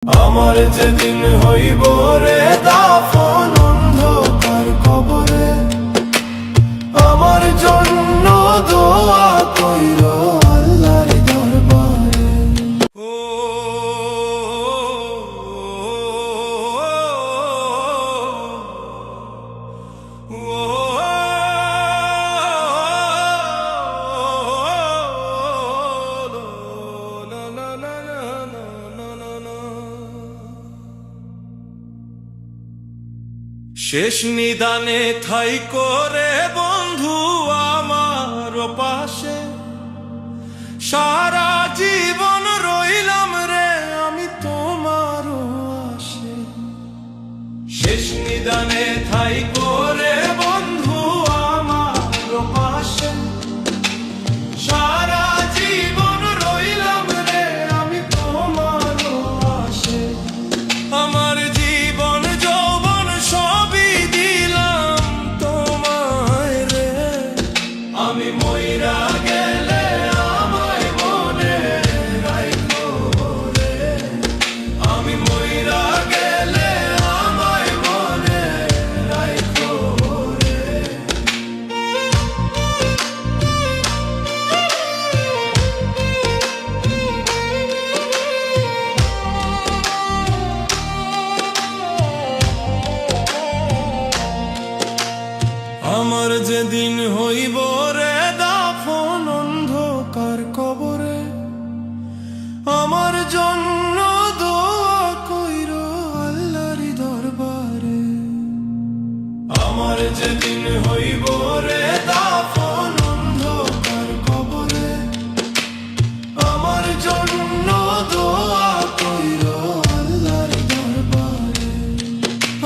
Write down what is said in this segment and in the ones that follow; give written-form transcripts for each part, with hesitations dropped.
আমার যেদিন হইব রে দাফন অন্ধকার কবরে, আমার জন্য দোয়া কইরো আল্লাহর দরবারে। ও শেষ নিদানে ঠাই করে বন্ধু আমার পাশে, সারা জীবন রইলাম রে আমি তোমার আশে। শেষ নিদানে ঠাই করে বন্ধু আমার পাশে, সারা জীবন রইলাম রে আমি তোমার আশে। আমার জীবন যৌবন সবই দিলাম তোমায় রে, আমি মইরা গেলে আমায় মনে রাইখো রে, আমি মইরা গেলে আমায় মনে রাইখো রে। আমার যেদিন হইব রে দাফন অন্ধকার কবরে, আমার জন্য দোয়া কইরো আল্লাহর দরবারে। আমার যেদিন হইব রে দাফন অন্ধকার কবরে, আমার জন্য দোয়া কইরো আল্লাহর দরবারে।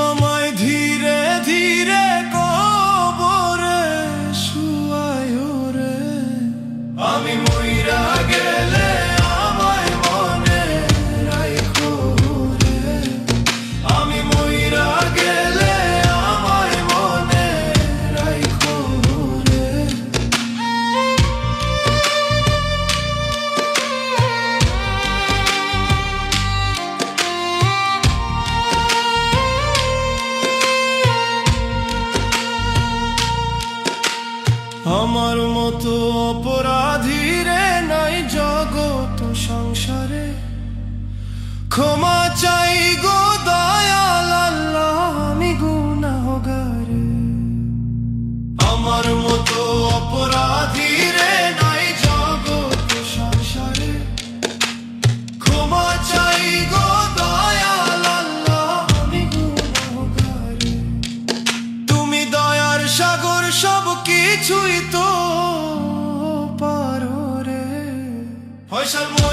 আমায় ধীরে ধীরে আমি মইরা গেলে আমায় মনে রাইখো রে, আমি মইরা গেলে আমায় মনে রাইখো রে। আমার মতো অপরাধী রে নাই জগত সংসারে, ক্ষমা চাই গো দয়াল আল্লাহ আমি গুনাহগারে। আমার মতো অপরাধী রে নাই জগত সংসারে, ক্ষমা চাই গো দয়াল আল্লাহ আমি গুনাহগারে। তুমি দয়ার সাগর সব কিছুই তো পারো রে, ফয়সাল।